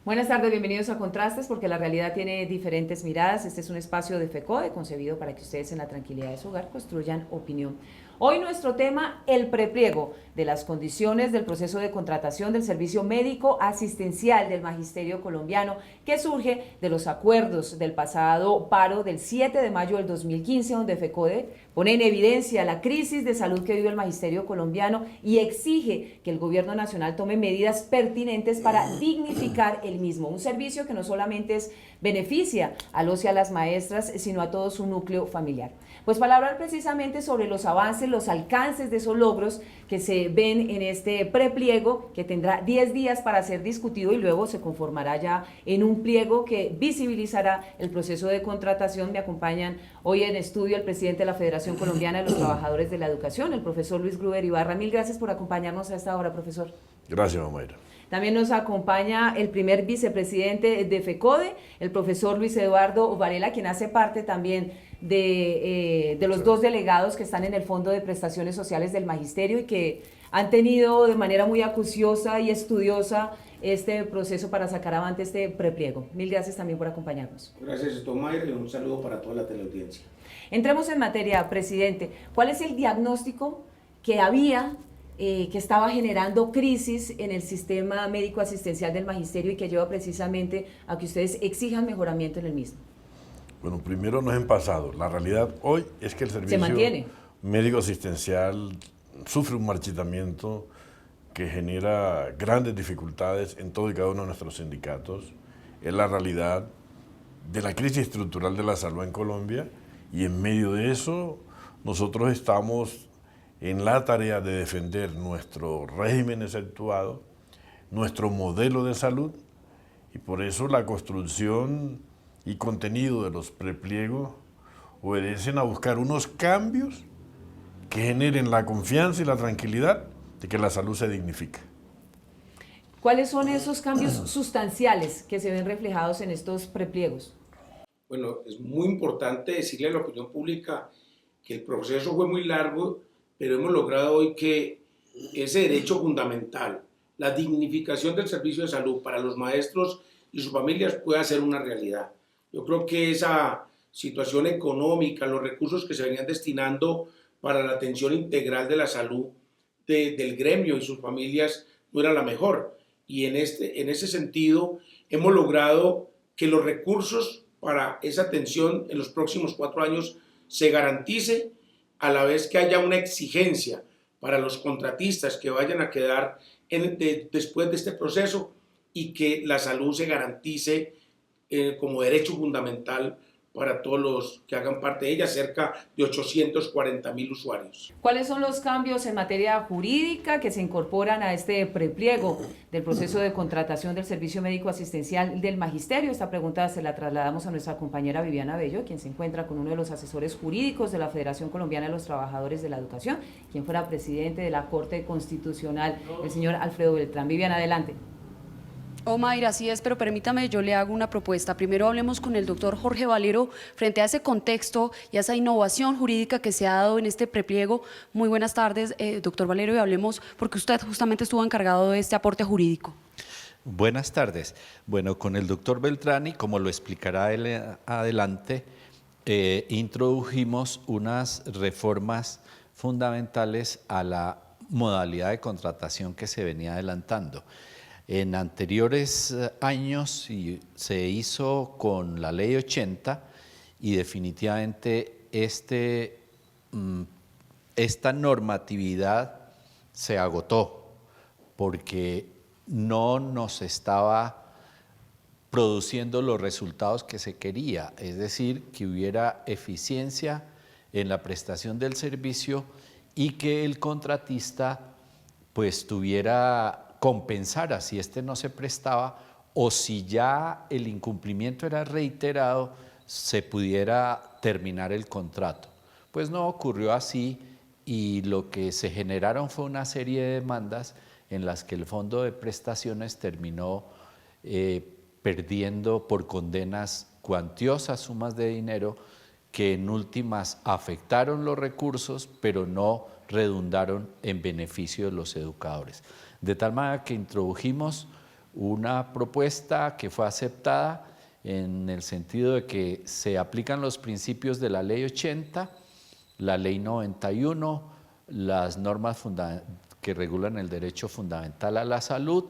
Buenas tardes, bienvenidos a Contrastes, porque la realidad tiene diferentes miradas. Este es un espacio de FECODE concebido para que ustedes en la tranquilidad de su hogar construyan opinión. Hoy nuestro tema, el prepliego de las condiciones del proceso de contratación del servicio médico asistencial del Magisterio Colombiano, que surge de los acuerdos del pasado paro del 7 de mayo del 2015, donde FECODE pone en evidencia la crisis de salud que vive el Magisterio Colombiano y exige que el gobierno nacional tome medidas pertinentes para dignificar el mismo. Un servicio que no solamente beneficia a los y a las maestras, sino a todo su núcleo familiar. Pues para hablar precisamente sobre los avances, los alcances de esos logros que se ven en este prepliego, que tendrá 10 días para ser discutido y luego se conformará ya en un pliego que visibilizará el proceso de contratación. Me acompañan hoy en estudio el presidente de la Federación Colombiana de los Trabajadores de la Educación, el profesor Luis Gruber Ibarra. Mil gracias por acompañarnos a esta hora, profesor. Gracias, Mayra. También nos acompaña el primer vicepresidente de FECODE, el profesor Luis Eduardo Varela, quien hace parte también de los dos delegados que están en el Fondo de Prestaciones Sociales del Magisterio y que han tenido de manera muy acuciosa y estudiosa este proceso para sacar avante este prepliego. Mil gracias también por acompañarnos. Gracias, Mayra, y un saludo para toda la teleaudiencia. Entremos en materia, presidente. ¿Cuál es el diagnóstico que había que estaba generando crisis en el sistema médico asistencial del Magisterio y que lleva precisamente a que ustedes exijan mejoramiento en el mismo? Bueno, primero no es en pasado. La realidad hoy es que el servicio médico asistencial sufre un marchitamiento que genera grandes dificultades en todo y cada uno de nuestros sindicatos. Es la realidad de la crisis estructural de la salud en Colombia y en medio de eso nosotros estamos en la tarea de defender nuestro régimen exceptuado, nuestro modelo de salud, y por eso la construcción y contenido de los prepliegos obedecen a buscar unos cambios que generen la confianza y la tranquilidad de que la salud se dignifica. ¿Cuáles son esos cambios sustanciales que se ven reflejados en estos prepliegos? Bueno, es muy importante decirle a la opinión pública que el proceso fue muy largo, pero hemos logrado hoy que ese derecho fundamental, la dignificación del servicio de salud para los maestros y sus familias, pueda ser una realidad. Yo creo que esa situación económica, los recursos que se venían destinando para la atención integral de la salud del gremio y sus familias no era la mejor. Y en ese sentido hemos logrado que los recursos para esa atención en los próximos 4 años se garantice, a la vez que haya una exigencia para los contratistas que vayan a quedar después de este proceso y que la salud se garantice como derecho fundamental para todos los que hagan parte de ella, cerca de 840.000 usuarios. ¿Cuáles son los cambios en materia jurídica que se incorporan a este prepliego del proceso de contratación del servicio médico asistencial del Magisterio? Esta pregunta se la trasladamos a nuestra compañera Viviana Bello, quien se encuentra con uno de los asesores jurídicos de la Federación Colombiana de los Trabajadores de la Educación, quien fuera presidente de la Corte Constitucional, el señor Alfredo Beltrán. Viviana, adelante. Mayra, así es, pero permítame, yo le hago una propuesta. Primero hablemos con el doctor Jorge Valero frente a ese contexto y a esa innovación jurídica que se ha dado en este prepliego. Muy buenas tardes, doctor Valero, y hablemos porque usted justamente estuvo encargado de este aporte jurídico. Buenas tardes. Bueno, con el doctor Beltrán, y como lo explicará él adelante, introdujimos unas reformas fundamentales a la modalidad de contratación que se venía adelantando. En anteriores años se hizo con la Ley 80 y definitivamente esta normatividad se agotó porque no nos estaba produciendo los resultados que se quería, es decir, que hubiera eficiencia en la prestación del servicio y que el contratista pues compensara si no se prestaba o si ya el incumplimiento era reiterado, se pudiera terminar el contrato. Pues no ocurrió así y lo que se generaron fue una serie de demandas en las que el fondo de prestaciones terminó perdiendo por condenas cuantiosas sumas de dinero que en últimas afectaron los recursos, pero no redundaron en beneficio de los educadores. De tal manera que introdujimos una propuesta que fue aceptada en el sentido de que se aplican los principios de la Ley 80, la Ley 91, las normas que regulan el derecho fundamental a la salud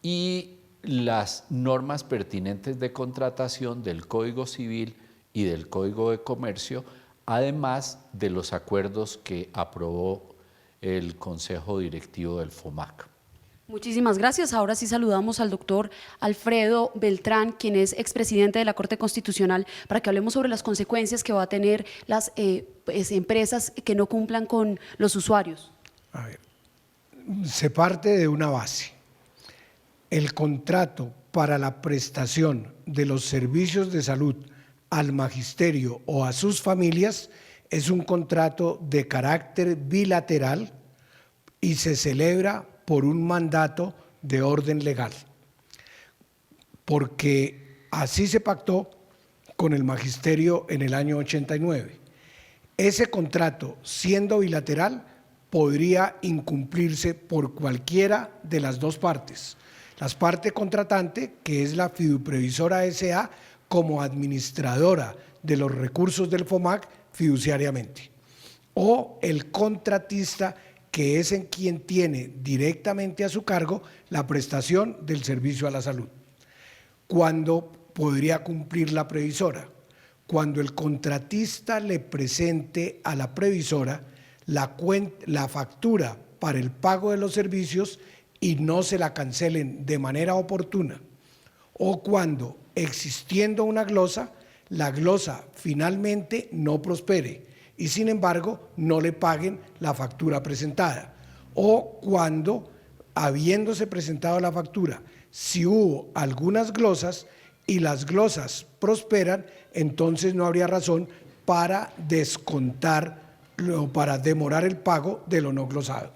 y las normas pertinentes de contratación del Código Civil y del Código de Comercio, además de los acuerdos que aprobó el Consejo Directivo del FOMAC. Muchísimas gracias. Ahora sí saludamos al doctor Alfredo Beltrán, quien es expresidente de la Corte Constitucional, para que hablemos sobre las consecuencias que va a tener las empresas que no cumplan con los usuarios. A ver, se parte de una base. El contrato para la prestación de los servicios de salud al magisterio o a sus familias es un contrato de carácter bilateral y se celebra por un mandato de orden legal, porque así se pactó con el magisterio en el año 89. Ese contrato, siendo bilateral, podría incumplirse por cualquiera de las dos partes. La parte contratante, que es la Fiduprevisora S.A., como administradora de los recursos del FOMAC fiduciariamente, o el contratista, que es en quien tiene directamente a su cargo la prestación del servicio a la salud. ¿Cuándo podría cumplir la previsora? Cuando el contratista le presente a la previsora la factura para el pago de los servicios y no se la cancelen de manera oportuna, o cuando, existiendo una glosa, la glosa finalmente no prospere y sin embargo no le paguen la factura presentada, o cuando, habiéndose presentado la factura, si hubo algunas glosas y las glosas prosperan, entonces no habría razón para descontar o para demorar el pago de lo no glosado.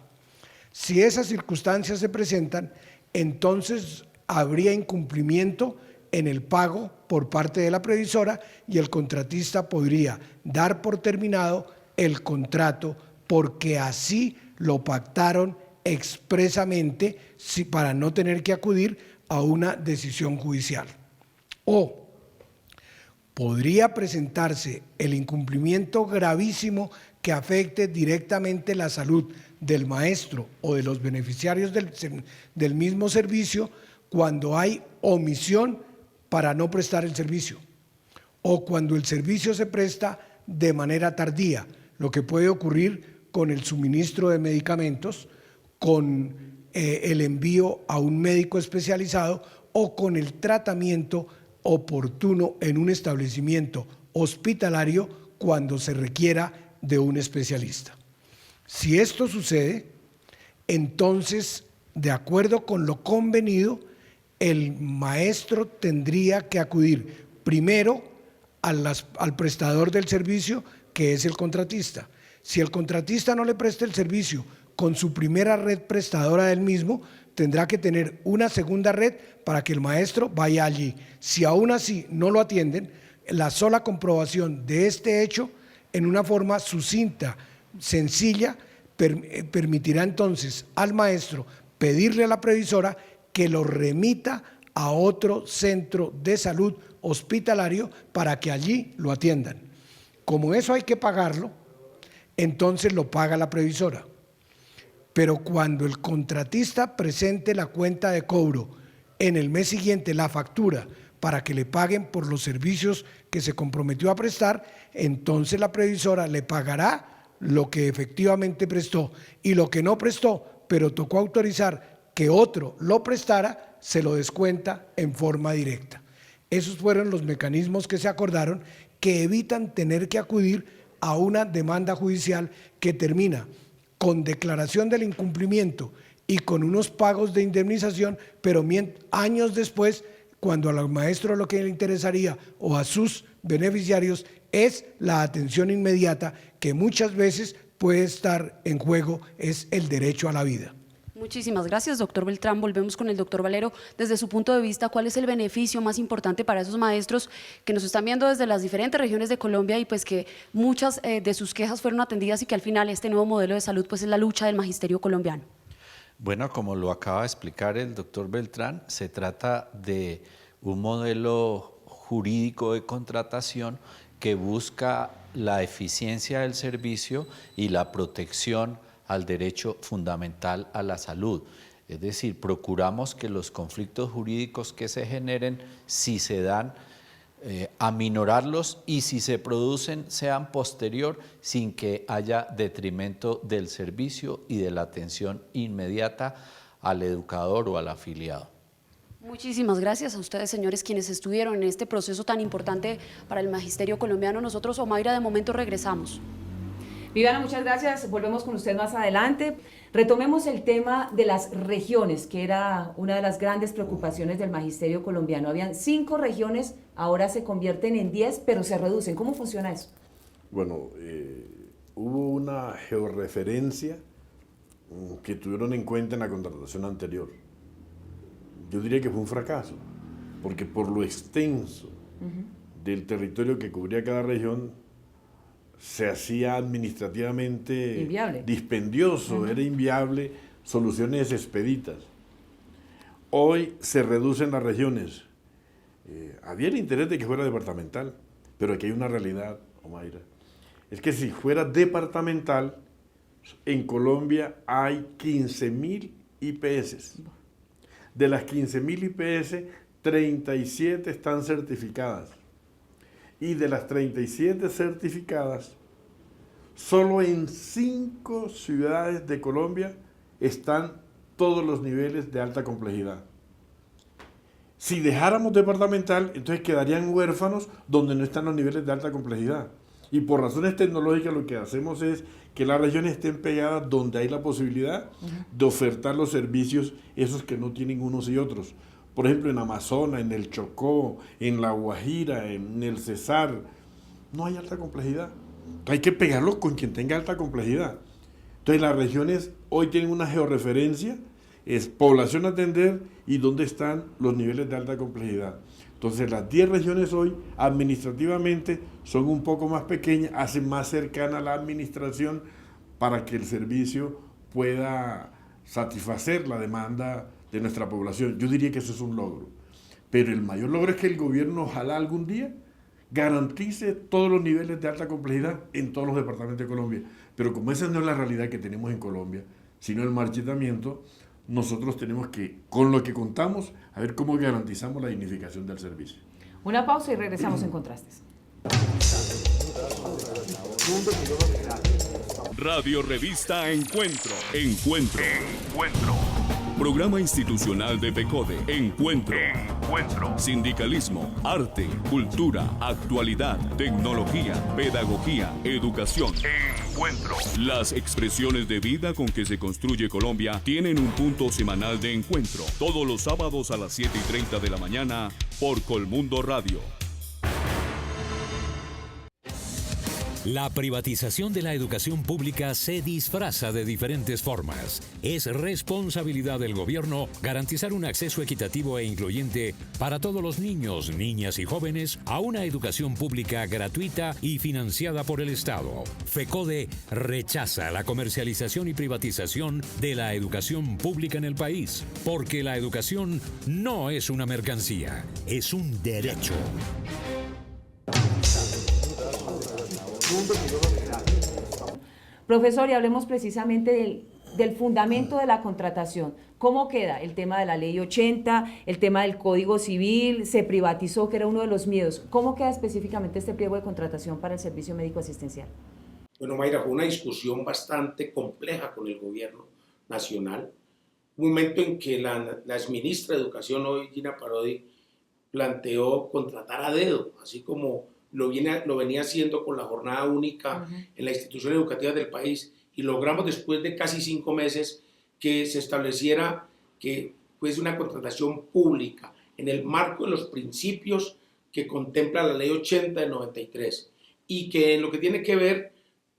Si esas circunstancias se presentan, entonces habría incumplimiento en el pago por parte de la previsora y el contratista podría dar por terminado el contrato porque así lo pactaron expresamente para no tener que acudir a una decisión judicial. O podría presentarse el incumplimiento gravísimo que afecte directamente la salud del maestro o de los beneficiarios del mismo servicio cuando hay omisión para no prestar el servicio, o cuando el servicio se presta de manera tardía, lo que puede ocurrir con el suministro de medicamentos, con el envío a un médico especializado o con el tratamiento oportuno en un establecimiento hospitalario cuando se requiera de un especialista. Si esto sucede, entonces, de acuerdo con lo convenido, el maestro tendría que acudir primero al prestador del servicio, que es el contratista. Si el contratista no le presta el servicio con su primera red prestadora del mismo, tendrá que tener una segunda red para que el maestro vaya allí. Si aún así no lo atienden, la sola comprobación de este hecho en una forma sucinta, sencilla, permitirá entonces al maestro pedirle a la previsora que lo remita a otro centro de salud hospitalario para que allí lo atiendan. Como eso hay que pagarlo, entonces lo paga la previsora. Pero cuando el contratista presente la cuenta de cobro en el mes siguiente, la factura, para que le paguen por los servicios que se comprometió a prestar, entonces la previsora le pagará lo que efectivamente prestó, y lo que no prestó, pero tocó autorizar que otro lo prestara, se lo descuenta en forma directa. Esos fueron los mecanismos que se acordaron, que evitan tener que acudir a una demanda judicial que termina con declaración del incumplimiento y con unos pagos de indemnización, pero años después, cuando al maestro lo que le interesaría o a sus beneficiarios es la atención inmediata, que muchas veces puede estar en juego es el derecho a la vida. Muchísimas gracias, doctor Beltrán. Volvemos con el doctor Valero. Desde su punto de vista, ¿cuál es el beneficio más importante para esos maestros que nos están viendo desde las diferentes regiones de Colombia y pues que muchas de sus quejas fueron atendidas y que al final este nuevo modelo de salud pues es la lucha del magisterio colombiano? Bueno, como lo acaba de explicar el doctor Beltrán, se trata de un modelo jurídico de contratación que busca la eficiencia del servicio y la protección al derecho fundamental a la salud. Es decir, procuramos que los conflictos jurídicos que se generen, si se dan, aminorarlos y si se producen, sean posterior sin que haya detrimento del servicio y de la atención inmediata al educador o al afiliado. Muchísimas gracias a ustedes, señores, quienes estuvieron en este proceso tan importante para el magisterio colombiano. Nosotros, Omaira, de momento regresamos. Viviana, muchas gracias. Volvemos con usted más adelante. Retomemos el tema de las regiones, que era una de las grandes preocupaciones del magisterio colombiano. Habían 5 regiones, ahora se convierten en 10, pero se reducen. ¿Cómo funciona eso? Bueno, hubo una georreferencia que tuvieron en cuenta en la contratación anterior. Yo diría que fue un fracaso, porque por lo extenso del territorio que cubría cada región, se hacía administrativamente inviable, dispendioso, era inviable, soluciones expeditas. Hoy se reducen las regiones. Había el interés de que fuera departamental, pero aquí hay una realidad, Omaira. Es que si fuera departamental, en Colombia hay 15.000 IPS. De las 15.000 IPS, 37 están certificadas. Y de las 37 certificadas, solo en 5 ciudades de Colombia están todos los niveles de alta complejidad. Si dejáramos departamental, entonces quedarían huérfanos donde no están los niveles de alta complejidad. Y por razones tecnológicas lo que hacemos es que las regiones estén pegadas donde hay la posibilidad de ofertar los servicios, esos que no tienen unos y otros. Por ejemplo, en Amazonas, en el Chocó, en La Guajira, en el Cesar, no hay alta complejidad. Hay que pegarlo con quien tenga alta complejidad. Entonces las regiones hoy tienen una georreferencia, es población a atender y dónde están los niveles de alta complejidad. Entonces las 10 regiones hoy administrativamente son un poco más pequeñas, hacen más cercana la administración para que el servicio pueda satisfacer la demanda de nuestra población. Yo diría que eso es un logro. Pero el mayor logro es que el gobierno ojalá algún día garantice todos los niveles de alta complejidad en todos los departamentos de Colombia. Pero como esa no es la realidad que tenemos en Colombia, sino el marchitamiento, nosotros tenemos que, con lo que contamos, a ver cómo garantizamos la dignificación del servicio. Una pausa y regresamos en Contrastes. Radio Revista Encuentro. Encuentro. Programa institucional de FECODE. Encuentro. Sindicalismo, arte, cultura, actualidad, tecnología, pedagogía, educación. Encuentro. Las expresiones de vida con que se construye Colombia tienen un punto semanal de encuentro. Todos los sábados a las 7:30 de la mañana por Colmundo Radio. La privatización de la educación pública se disfraza de diferentes formas. Es responsabilidad del gobierno garantizar un acceso equitativo e incluyente para todos los niños, niñas y jóvenes a una educación pública gratuita y financiada por el Estado. FECODE rechaza la comercialización y privatización de la educación pública en el país, porque la educación no es una mercancía, es un derecho. Profesor, y hablemos precisamente del fundamento de la contratación. ¿Cómo queda el tema de la Ley 80, el tema del Código Civil? Se privatizó, que era uno de los miedos. ¿Cómo queda específicamente este pliego de contratación para el servicio médico asistencial? Bueno, Mayra, fue una discusión bastante compleja con el gobierno nacional. Un momento en que la exministra de Educación, hoy Gina Parodi, planteó contratar a dedo, así como lo venía haciendo con la jornada única en la institución educativa del país, y logramos después de casi 5 meses que se estableciera que fuese una contratación pública en el marco de los principios que contempla la Ley 80 de 93, y que en lo que tiene que ver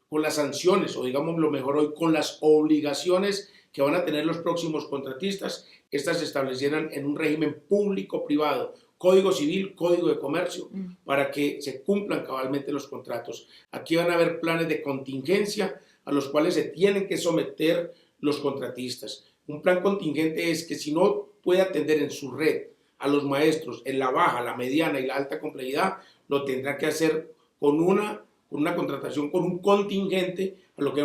con las sanciones, o digamos lo mejor hoy, con las obligaciones que van a tener los próximos contratistas. Estas se establecieran en un régimen público-privado, Código Civil, Código de Comercio, para que se cumplan cabalmente los contratos. Aquí van a haber planes de contingencia a los cuales se tienen que someter los contratistas. Un plan contingente es que si no puede atender en su red a los maestros en la baja, la mediana y la alta complejidad, lo tendrá que hacer con una contratación, con un contingente, a lo que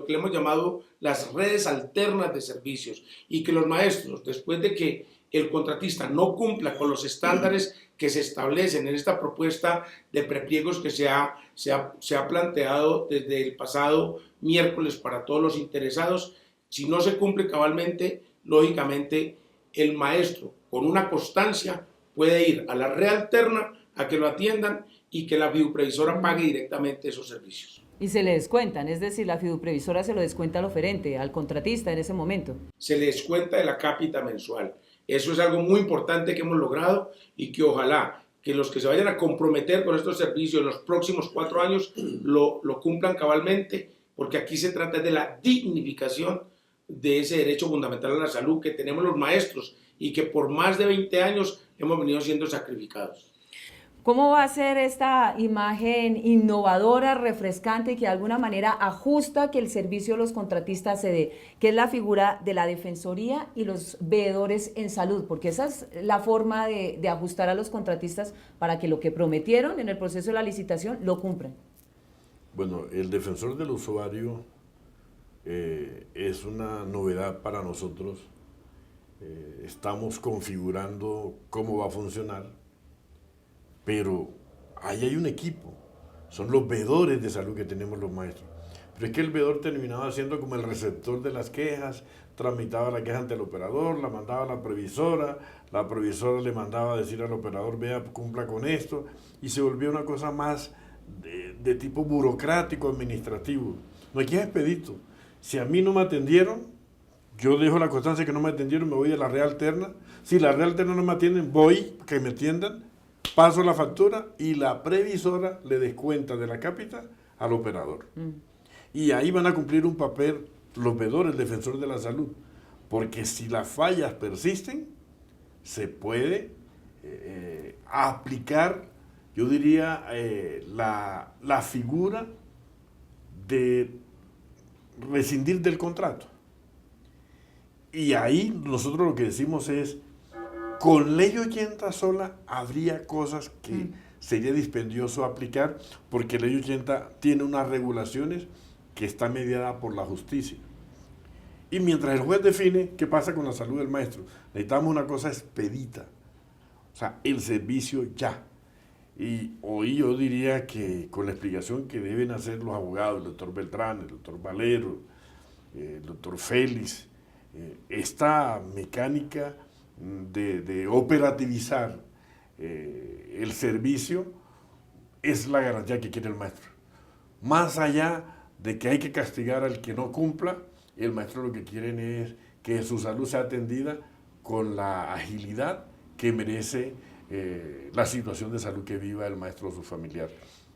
le hemos llamado las redes alternas de servicios, y que los maestros, después de que el contratista no cumpla con los estándares que se establecen en esta propuesta de prepliegos que se ha planteado desde el pasado miércoles para todos los interesados, si no se cumple cabalmente, lógicamente el maestro con una constancia puede ir a la red alterna a que lo atiendan y que la fiduprevisora pague directamente esos servicios. Y se le descuentan, es decir, la fiduprevisora se lo descuenta al oferente, al contratista en ese momento. Se le descuenta de la cápita mensual. Eso es algo muy importante que hemos logrado y que ojalá que los que se vayan a comprometer con estos servicios en los próximos 4 años lo cumplan cabalmente, porque aquí se trata de la dignificación de ese derecho fundamental a la salud que tenemos los maestros y que por más de 20 años hemos venido siendo sacrificados. ¿Cómo va a ser esta imagen innovadora, refrescante, que de alguna manera ajusta que el servicio de los contratistas se dé, que es la figura de la Defensoría y los veedores en salud? Porque esa es la forma de ajustar a los contratistas para que lo que prometieron en el proceso de la licitación lo cumplan. Bueno, el defensor del usuario es una novedad para nosotros. Estamos configurando cómo va a funcionar, pero ahí hay un equipo, son los veedores de salud que tenemos los maestros. Pero es que el veedor terminaba siendo como el receptor de las quejas, tramitaba la queja ante el operador, la mandaba a la previsora le mandaba a decir al operador, vea, cumpla con esto, y se volvió una cosa más de tipo burocrático, administrativo. No, aquí es expedito. Si a mí no me atendieron, yo dejo la constancia que no me atendieron, me voy a la red alterna. Si la red alterna no me atienden, voy, que me atiendan, paso la factura y la previsora le descuenta de la cápita al operador. Y ahí van a cumplir un papel los veedores, el defensor de la salud, porque si las fallas persisten, se puede aplicar, yo diría, la figura de rescindir del contrato. Y ahí nosotros lo que decimos es, con ley 80 sola habría cosas que sería dispendioso aplicar, porque ley 80 tiene unas regulaciones que está mediada por la justicia. Y mientras el juez define qué pasa con la salud del maestro, necesitamos una cosa expedita, o sea, el servicio ya. Y hoy yo diría que con la explicación que deben hacer los abogados, el doctor Beltrán, el doctor Valero, el doctor Félix, esta mecánica de operativizar el servicio es la garantía que quiere el maestro. Más allá de que hay que castigar al que no cumpla, el maestro lo que quieren es que su salud sea atendida con la agilidad que merece la situación de salud que viva el maestro o su familiar.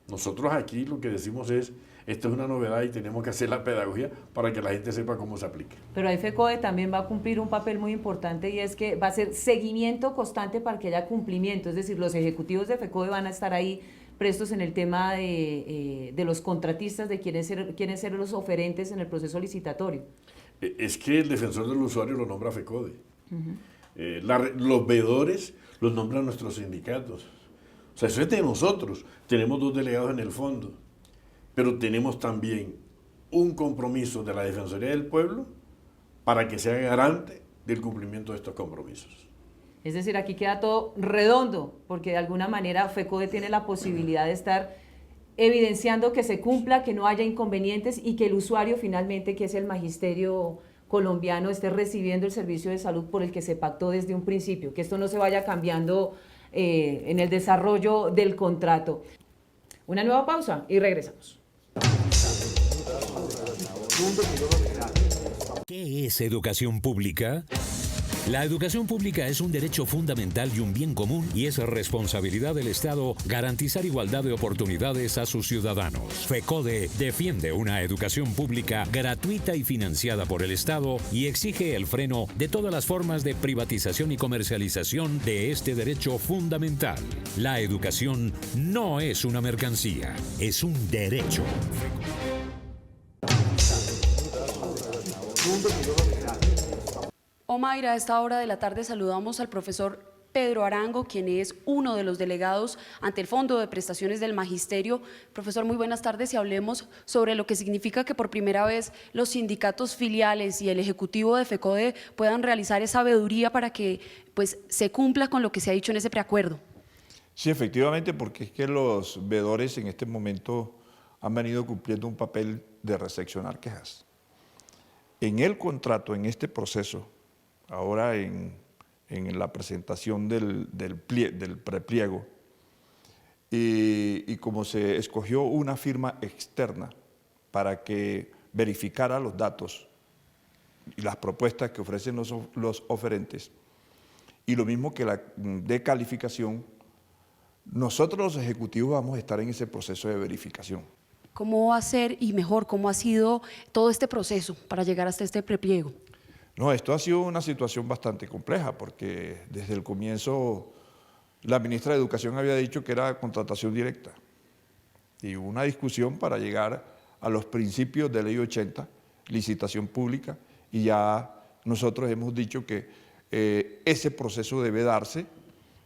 Nosotros aquí lo que decimos es, esto es una novedad y tenemos que hacer la pedagogía para que la gente sepa cómo se aplica. Pero ahí FECODE también va a cumplir un papel muy importante, y es que va a ser seguimiento constante para que haya cumplimiento, es decir, los ejecutivos de FECODE van a estar ahí prestos en el tema de los contratistas, de quiénes ser los oferentes en el proceso licitatorio. Es que el defensor del usuario lo nombra FECODE. Los veedores los nombran nuestros sindicatos. O sea, eso es de nosotros. Tenemos 2 delegados en el fondo, pero tenemos también un compromiso de la Defensoría del Pueblo para que sea garante del cumplimiento de estos compromisos. Es decir, aquí queda todo redondo, porque de alguna manera FECODE tiene la posibilidad de estar evidenciando que se cumpla, que no haya inconvenientes y que el usuario finalmente, que es el magisterio colombiano, esté recibiendo el servicio de salud por el que se pactó desde un principio, que esto no se vaya cambiando en el desarrollo del contrato. Una nueva pausa y regresamos. ¿Qué es educación pública? La educación pública es un derecho fundamental y un bien común y es responsabilidad del Estado garantizar igualdad de oportunidades a sus ciudadanos. FECODE defiende una educación pública gratuita y financiada por el Estado y exige el freno de todas las formas de privatización y comercialización de este derecho fundamental. La educación no es una mercancía, es un derecho. Omaira, a esta hora de la tarde saludamos al profesor Pedro Arango, quien es uno de los delegados ante el Fondo de Prestaciones del Magisterio. Profesor, muy buenas tardes y hablemos sobre lo que significa que por primera vez los sindicatos filiales y el Ejecutivo de FECODE puedan realizar esa veeduría para que pues, se cumpla con lo que se ha dicho en ese preacuerdo. Sí, efectivamente, porque es que los veedores en este momento han venido cumpliendo un papel de recepcionar quejas. En el contrato, en este proceso, ahora en la presentación del prepliego, y como se escogió una firma externa para que verificara los datos y las propuestas que ofrecen los oferentes, y lo mismo que la de calificación, nosotros los ejecutivos vamos a estar en ese proceso de verificación. ¿Cómo va a ser y mejor, cómo ha sido todo este proceso para llegar hasta este prepliego? No, esto ha sido una situación bastante compleja porque desde el comienzo la ministra de Educación había dicho que era contratación directa y hubo una discusión para llegar a los principios de Ley 80, licitación pública, y ya nosotros hemos dicho que ese proceso debe darse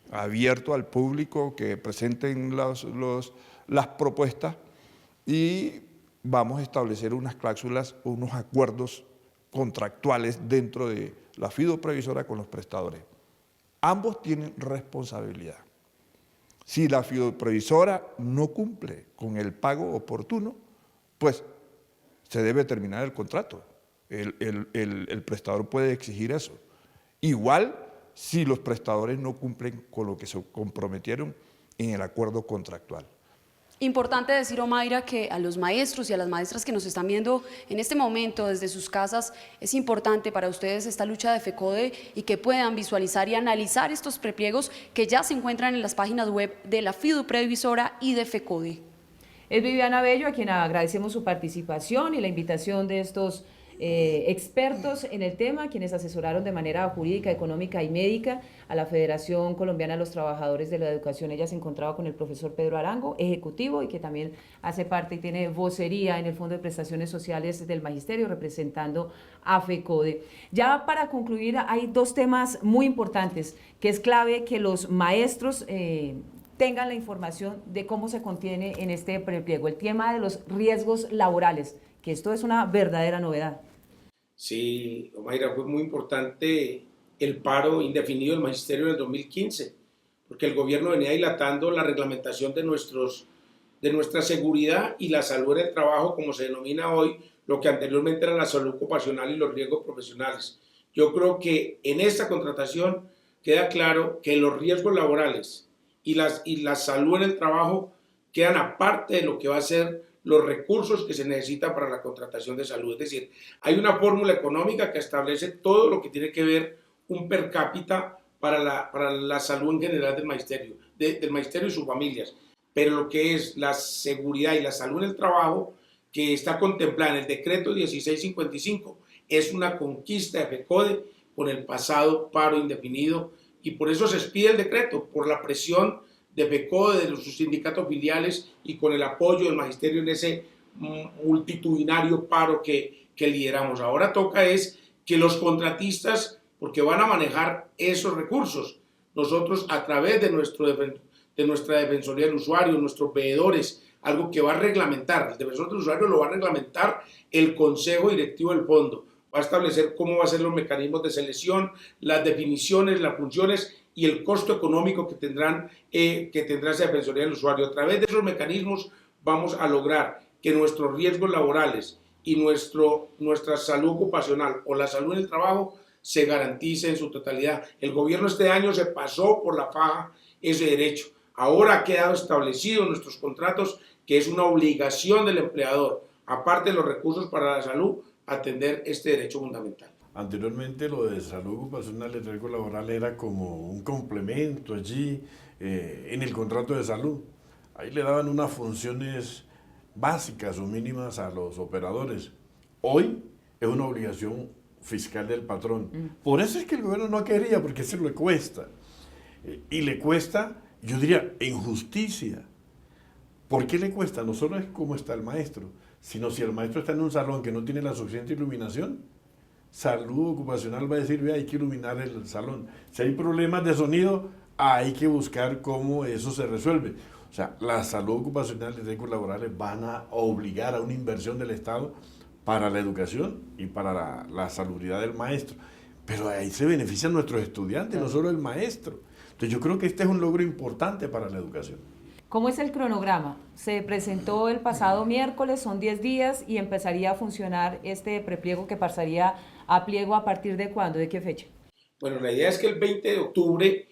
abierto al público, que presenten las propuestas y vamos a establecer unas cláusulas, unos acuerdos contractuales dentro de la fiduprevisora con los prestadores. Ambos tienen responsabilidad. Si la fiduprevisora no cumple con el pago oportuno, pues se debe terminar el contrato. El prestador puede exigir eso. Igual si los prestadores no cumplen con lo que se comprometieron en el acuerdo contractual. Importante decir, Omaira, que a los maestros y a las maestras que nos están viendo en este momento desde sus casas, es importante para ustedes esta lucha de FECODE y que puedan visualizar y analizar estos prepliegos que ya se encuentran en las páginas web de la fiduprevisora y de FECODE. Es Viviana Bello, a quien agradecemos su participación y la invitación de estos expertos en el tema, quienes asesoraron de manera jurídica, económica y médica a la Federación Colombiana de los Trabajadores de la Educación. Ella se encontraba con el profesor Pedro Arango, ejecutivo, y que también hace parte y tiene vocería en el Fondo de Prestaciones Sociales del Magisterio, representando a FECODE. Ya para concluir, hay dos temas muy importantes, que es clave que los maestros tengan la información de cómo se contiene en este prepliego, el tema de los riesgos laborales, que esto es una verdadera novedad. Sí, Omaira, fue muy importante el paro indefinido del magisterio en el 2015, porque el gobierno venía dilatando la reglamentación de nuestra seguridad y la salud en el trabajo, como se denomina hoy, lo que anteriormente era la salud ocupacional y los riesgos profesionales. Yo creo que en esta contratación queda claro que los riesgos laborales y la salud en el trabajo quedan aparte de lo que va a ser los recursos que se necesitan para la contratación de salud. Es decir, hay una fórmula económica que establece todo lo que tiene que ver un per cápita para la salud en general del magisterio y sus familias. Pero lo que es la seguridad y la salud en el trabajo, que está contemplada en el decreto 1655, es una conquista de FECODE con el pasado paro indefinido, y por eso se expide el decreto, por la presión de FECODE, de sus sindicatos filiales y con el apoyo del magisterio en ese multitudinario paro que lideramos. Ahora toca es que los contratistas, porque van a manejar esos recursos, nosotros a través de nuestra Defensoría del Usuario, nuestros veedores, algo que va a reglamentar, el Defensor del Usuario lo va a reglamentar el Consejo Directivo del Fondo, va a establecer cómo van a ser los mecanismos de selección, las definiciones, las funciones y el costo económico que tendrá esa Defensoría del Usuario. A través de esos mecanismos vamos a lograr que nuestros riesgos laborales y nuestra salud ocupacional o la salud en el trabajo se garantice en su totalidad. El gobierno este año se pasó por la faja ese derecho. Ahora ha quedado establecido en nuestros contratos que es una obligación del empleador, aparte de los recursos para la salud, atender este derecho fundamental. Anteriormente lo de salud ocupacional y riesgo laboral era como un complemento allí en el contrato de salud. Ahí le daban unas funciones básicas o mínimas a los operadores. Hoy es una obligación fiscal del patrón. Por eso es que el gobierno no quería, porque eso le cuesta. Y le cuesta, yo diría, en justicia. ¿Por qué le cuesta? No solo es cómo está el maestro, sino si el maestro está en un salón que no tiene la suficiente iluminación, salud ocupacional va a decir, vea, hay que iluminar el salón. Si hay problemas de sonido, hay que buscar cómo eso se resuelve. O sea, la salud ocupacional y riesgos laborales van a obligar a una inversión del Estado para la educación y para la salubridad del maestro. Pero ahí se benefician nuestros estudiantes, no solo el maestro. Entonces yo creo que este es un logro importante para la educación. ¿Cómo es el cronograma? Se presentó el pasado miércoles, son 10 días y empezaría a funcionar este prepliego que pasaría a pliego a partir de ¿cuándo? ¿De qué fecha? Bueno, la idea es que el 20 de octubre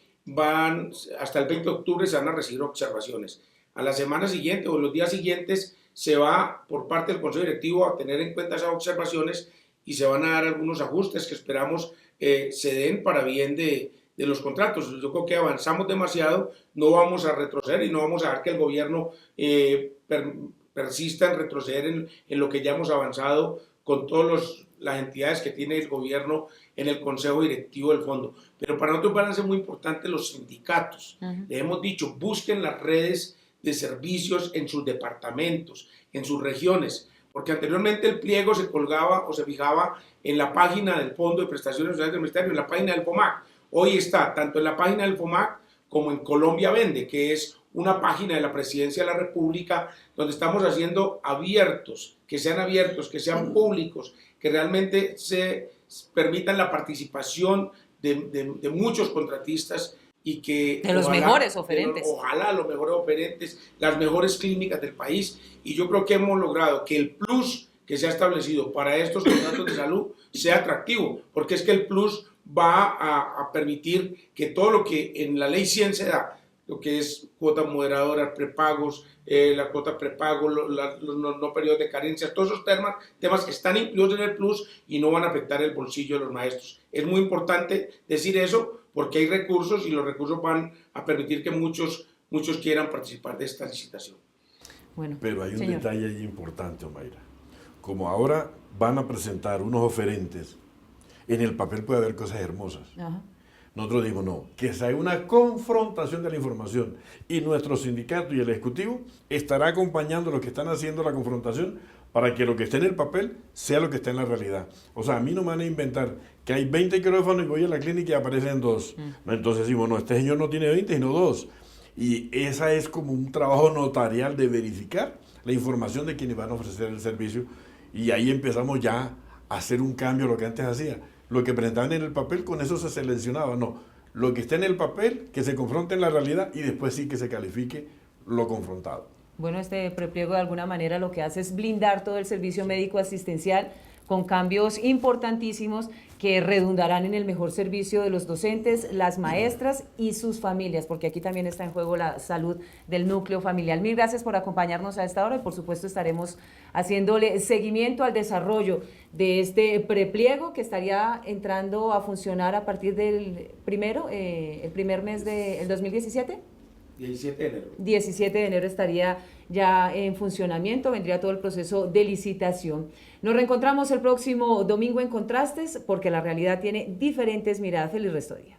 hasta el 20 de octubre se van a recibir observaciones. A la semana siguiente o los días siguientes se va por parte del Consejo Directivo a tener en cuenta esas observaciones y se van a dar algunos ajustes que esperamos se den para bien de los contratos. Yo creo que avanzamos demasiado, no vamos a retroceder y no vamos a dejar que el gobierno persista en retroceder en lo que ya hemos avanzado con todas las entidades que tiene el gobierno en el Consejo Directivo del Fondo. Pero para nosotros van a ser muy importantes los sindicatos. Le hemos dicho, busquen las redes de servicios en sus departamentos, en sus regiones, porque anteriormente el pliego se colgaba o se fijaba en la página del Fondo de Prestaciones Sociales del Ministerio, en la página del FOMAC. Hoy está tanto en la página del FOMAC como en Colombia Vende, que es una página de la Presidencia de la República donde estamos haciendo abiertos, que sean públicos, que realmente se permitan la participación de muchos contratistas y que de los mejores oferentes. Ojalá los mejores oferentes, las mejores clínicas del país. Y yo creo que hemos logrado que el plus que se ha establecido para estos contratos de salud sea atractivo, porque es que el plus va a permitir que todo lo que en la ley 100 se da, lo que es cuotas moderadoras, prepagos, la cuota prepago, los no periodos de carencia, todos esos temas están incluidos en el plus y no van a afectar el bolsillo de los maestros. Es muy importante decir eso porque hay recursos y los recursos van a permitir que muchos quieran participar de esta licitación. Bueno, pero hay un detalle ahí importante, Omaira. Como ahora van a presentar unos oferentes, en el papel puede haber cosas hermosas. Ajá. Nosotros dijimos, no, que se haga una confrontación de la información y nuestro sindicato y el Ejecutivo estará acompañando a los que están haciendo la confrontación para que lo que esté en el papel sea lo que está en la realidad. O sea, a mí no me van a inventar que hay 20 quirófanos y voy a la clínica y aparecen 2. Entonces decimos, no, este señor no tiene 20, sino 2. Y esa es como un trabajo notarial de verificar la información de quienes van a ofrecer el servicio. Y ahí empezamos ya a hacer un cambio a lo que antes hacía. Lo que presentaban en el papel, con eso se seleccionaba. No, lo que está en el papel, que se confronte en la realidad y después sí que se califique lo confrontado. Bueno, este prepliego de alguna manera lo que hace es blindar todo el servicio médico asistencial con cambios importantísimos que redundarán en el mejor servicio de los docentes, las maestras y sus familias, porque aquí también está en juego la salud del núcleo familiar. Mil gracias por acompañarnos a esta hora y por supuesto estaremos haciéndole seguimiento al desarrollo de este prepliego que estaría entrando a funcionar a partir del el primer mes del 2017. 17 de enero. 17 de enero estaría ya en funcionamiento, vendría todo el proceso de licitación. Nos reencontramos el próximo domingo en Contrastes porque la realidad tiene diferentes miradas. Feliz resto de día.